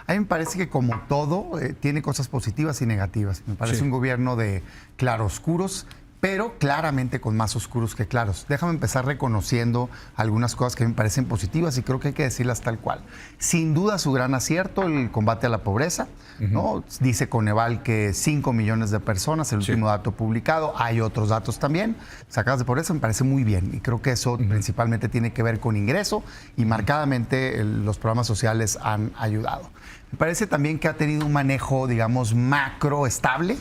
A mí me parece que como todo, tiene cosas positivas y negativas. Me parece un gobierno de claroscuros, pero claramente con más oscuros que claros. Déjame empezar reconociendo algunas cosas que me parecen positivas y creo que hay que decirlas tal cual. Sin duda su gran acierto, el combate a la pobreza, ¿no? Dice Coneval que 5 millones de personas, el último dato publicado, hay otros datos también, sacadas de pobreza, me parece muy bien y creo que eso principalmente tiene que ver con ingreso y marcadamente los programas sociales han ayudado. Me parece también que ha tenido un manejo, digamos, macro estable,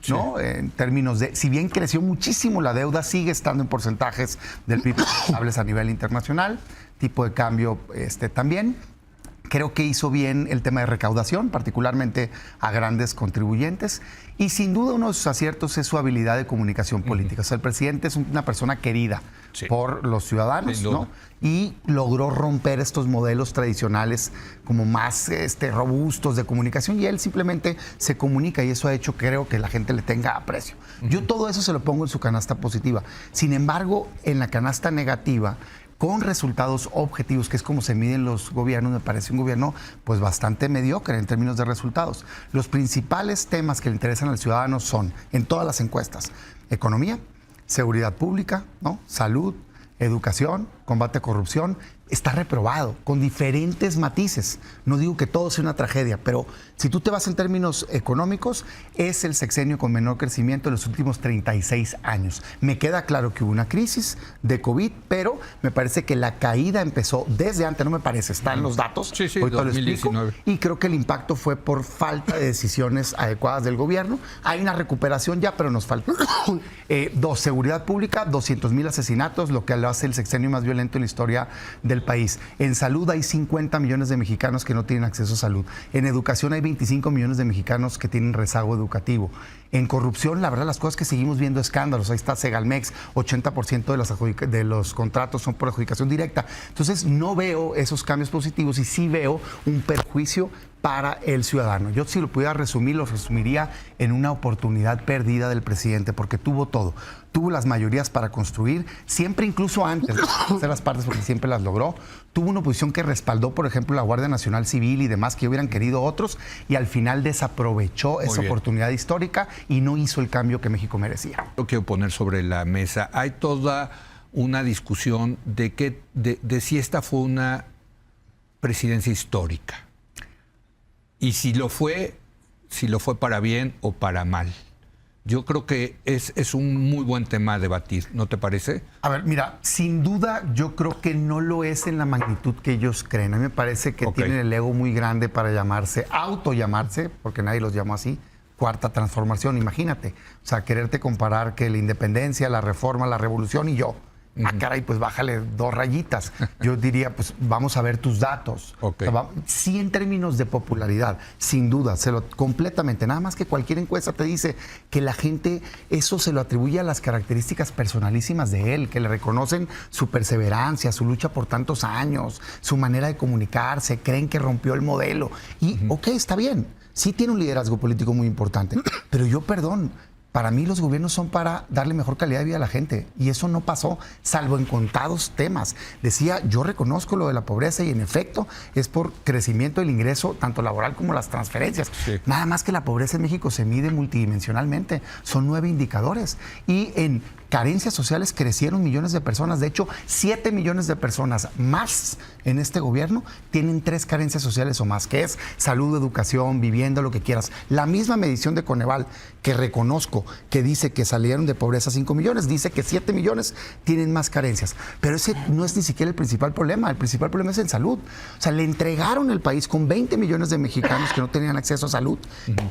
¿no? En términos de, si bien creció muchísimo la deuda, sigue estando en porcentajes del PIB estables a nivel internacional, tipo de cambio también. Creo que hizo bien el tema de recaudación, particularmente a grandes contribuyentes. Y sin duda uno de sus aciertos es su habilidad de comunicación política. O sea, el presidente es una persona querida por los ciudadanos, ¿no? Y logró romper estos modelos tradicionales como más robustos de comunicación y él simplemente se comunica y eso ha hecho, creo, que la gente le tenga aprecio. Yo todo eso se lo pongo en su canasta positiva. Sin embargo, en la canasta negativa, con resultados objetivos, que es como se miden los gobiernos, me parece un gobierno pues bastante mediocre en términos de resultados. Los principales temas que le interesan al ciudadano son, en todas las encuestas, economía, seguridad pública, ¿no? Salud, educación, combate a corrupción. Está reprobado, con diferentes matices. No digo que todo sea una tragedia, pero si tú te vas en términos económicos, es el sexenio con menor crecimiento en los últimos 36 años. Me queda claro que hubo una crisis de COVID, pero me parece que la caída empezó desde antes, no me parece, están los datos. Sí, 2019. Y creo que el impacto fue por falta de decisiones adecuadas del gobierno. Hay una recuperación ya, pero nos falta. Seguridad pública, 200,000 asesinatos, lo que lo hace el sexenio más violento en la historia del país. En salud hay 50 millones de mexicanos que no tienen acceso a salud. En educación hay 25 millones de mexicanos que tienen rezago educativo. En corrupción, la verdad, las cosas que seguimos viendo escándalos. Ahí está Segalmex, 80% de los contratos son por adjudicación directa. Entonces, no veo esos cambios positivos y sí veo un perjuicio para el ciudadano. Yo, si lo pudiera resumir, lo resumiría en una oportunidad perdida del presidente, porque tuvo todo. Tuvo las mayorías para construir, siempre incluso antes de hacer las partes, porque siempre las logró. Tuvo una oposición que respaldó, por ejemplo, la Guardia Nacional Civil y demás que hubieran querido otros, y al final desaprovechó esa oportunidad histórica y no hizo el cambio que México merecía. Lo quiero poner sobre la mesa. Hay toda una discusión de si esta fue una presidencia histórica. Y si lo fue para bien o para mal. Yo creo que es un muy buen tema a debatir, ¿no te parece? A ver, mira, sin duda yo creo que no lo es en la magnitud que ellos creen. A mí me parece que tienen el ego muy grande para autollamarse, porque nadie los llamó así, cuarta transformación, imagínate. O sea, quererte comparar que la independencia, la reforma, la revolución y yo. Ah, caray, pues bájale 2 rayitas. Yo diría, pues vamos a ver tus datos. O sea, sí, en términos de popularidad, sin duda, completamente. Nada más que cualquier encuesta te dice que la gente eso se lo atribuye a las características personalísimas de él, que le reconocen su perseverancia, su lucha por tantos años, su manera de comunicarse, creen que rompió el modelo. Y, está bien, sí tiene un liderazgo político muy importante, pero para mí los gobiernos son para darle mejor calidad de vida a la gente y eso no pasó, salvo en contados temas. Decía, yo reconozco lo de la pobreza y en efecto es por crecimiento del ingreso, tanto laboral como las transferencias. Nada más que la pobreza en México se mide multidimensionalmente, son 9 indicadores y en carencias sociales crecieron millones de personas. De hecho, 7 millones de personas más en este gobierno tienen 3 carencias sociales o más, que es salud, educación, vivienda, lo que quieras. La misma medición de Coneval, que reconozco, que dice que salieron de pobreza 5 millones, dice que 7 millones tienen más carencias. Pero ese no es ni siquiera el principal problema. El principal problema es en salud. O sea, le entregaron el país con 20 millones de mexicanos que no tenían acceso a salud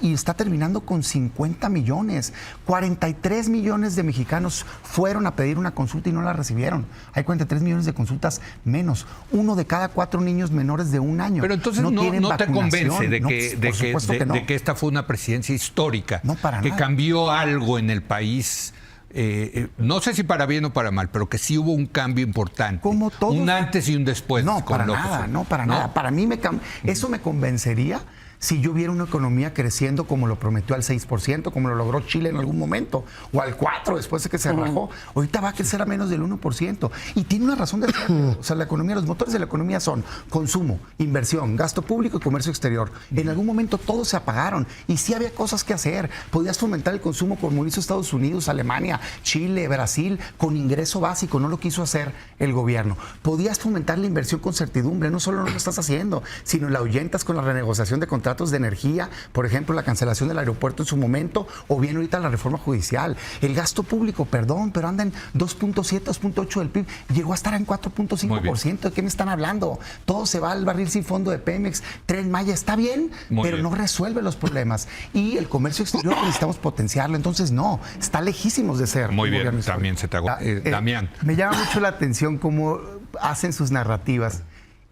y está terminando con 50 millones. 43 millones de mexicanos fueron a pedir una consulta y no la recibieron. Hay 43 millones de consultas menos. 1 de cada 4 niños menores de 1 año. Pero entonces no te convence de que esta fue una presidencia histórica. No, para que nada. Cambió algo en el país. No sé si para bien o para mal, pero que sí hubo un cambio importante. Como todos. Un antes y un después. No, para nada, no, para nada. Para mí eso me convencería si yo viera una economía creciendo como lo prometió al 6%, como lo logró Chile en algún momento, o al 4% después de que se rajó. Ahorita va a crecer a menos del 1%. Y tiene una razón de ser. O sea, la economía, los motores de la economía son consumo, inversión, gasto público y comercio exterior. En algún momento todos se apagaron y sí había cosas que hacer. Podías fomentar el consumo como lo hizo Estados Unidos, Alemania, Chile, Brasil, con ingreso básico. No lo quiso hacer el gobierno. Podías fomentar la inversión con certidumbre. No solo no lo estás haciendo, sino la ahuyentas con la renegociación de contratos de energía, por ejemplo, la cancelación del aeropuerto en su momento, o bien ahorita la reforma judicial. El gasto público, perdón, pero anda en 2.7, 2.8 del PIB. Llegó a estar en 4.5%. ¿De qué me están hablando? Todo se va al barril sin fondo de Pemex. Tren Maya está bien, pero no resuelve los problemas. Y el comercio exterior necesitamos potenciarlo. Entonces, no, está lejísimos de ser. Muy bien, también se te hago. Damián. Me llama mucho la atención cómo hacen sus narrativas.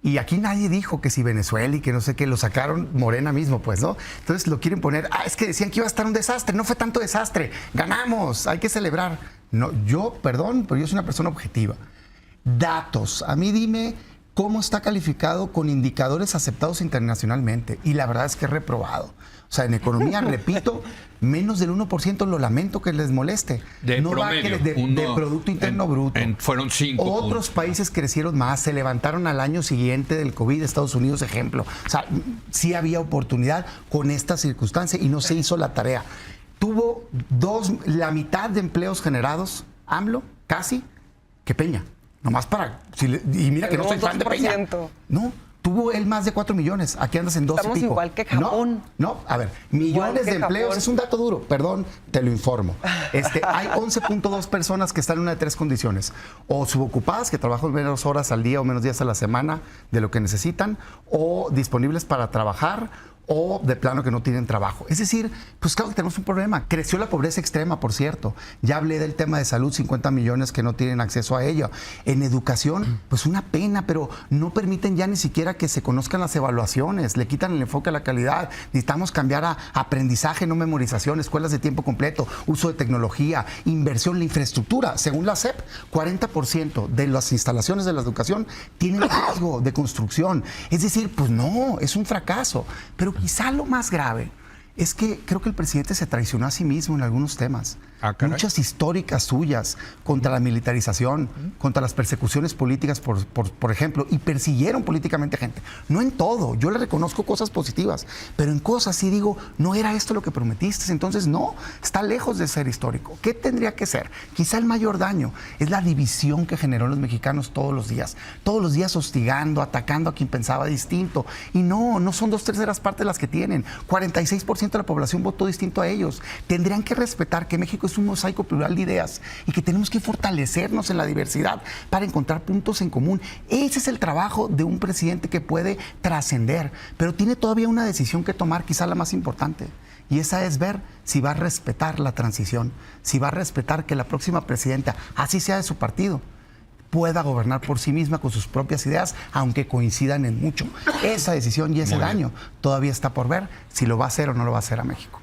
Y aquí nadie dijo que si Venezuela y que no sé qué, lo sacaron Morena mismo, pues, ¿no? Entonces lo quieren poner, es que decían que iba a estar un desastre, no fue tanto desastre, ganamos, hay que celebrar. No, yo, perdón, pero yo soy una persona objetiva. Datos, a mí dime cómo está calificado con indicadores aceptados internacionalmente, y la verdad es que es reprobado. O sea, en economía, repito, menos del 1%, lo lamento que les moleste. De no promedio, va de Producto Interno Bruto. Fueron 5 puntos. Otros países crecieron más, se levantaron al año siguiente del COVID, Estados Unidos, ejemplo. O sea, sí había oportunidad con esta circunstancia y no se hizo la tarea. Tuvo la mitad de empleos generados, AMLO, casi, que Peña. Nomás para... y mira que no soy fan de Peña. No. Tuvo él más de 4 millones. Aquí andas en 2 Estamos y pico. igual que Japón. No, a ver, millones de empleos. Japón. Es un dato duro, perdón, te lo informo. Hay 11.2 personas que están en una de 3 condiciones. O subocupadas, que trabajan menos horas al día o menos días a la semana de lo que necesitan, o disponibles para trabajar, o de plano que no tienen trabajo. Es decir, pues claro que tenemos un problema. Creció la pobreza extrema, por cierto. Ya hablé del tema de salud, 50 millones que no tienen acceso a ello. En educación, pues una pena, pero no permiten ya ni siquiera que se conozcan las evaluaciones. Le quitan el enfoque a la calidad. Necesitamos cambiar a aprendizaje, no memorización, escuelas de tiempo completo, uso de tecnología, inversión, la infraestructura. Según la SEP, 40% de las instalaciones de la educación tienen riesgo de construcción. Es decir, pues no, es un fracaso. Pero quizá lo más grave es que creo que el presidente se traicionó a sí mismo en algunos temas. Muchas históricas suyas contra la militarización, contra las persecuciones políticas, por ejemplo, y persiguieron políticamente gente. No en todo, yo le reconozco cosas positivas, pero en cosas sí digo, no era esto lo que prometiste, entonces no, está lejos de ser histórico. ¿Qué tendría que ser? Quizá el mayor daño es la división que generó en los mexicanos todos los días hostigando, atacando a quien pensaba distinto. Y no son 2/3 partes las que tienen. 46% de la población votó distinto a ellos. Tendrían que respetar que México es un mosaico plural de ideas y que tenemos que fortalecernos en la diversidad para encontrar puntos en común. Ese es el trabajo de un presidente que puede trascender, pero tiene todavía una decisión que tomar, quizá la más importante, y esa es ver si va a respetar la transición, si va a respetar que la próxima presidenta, así sea de su partido, pueda gobernar por sí misma con sus propias ideas, aunque coincidan en mucho. Esa decisión y ese daño todavía está por ver si lo va a hacer o no lo va a hacer a México.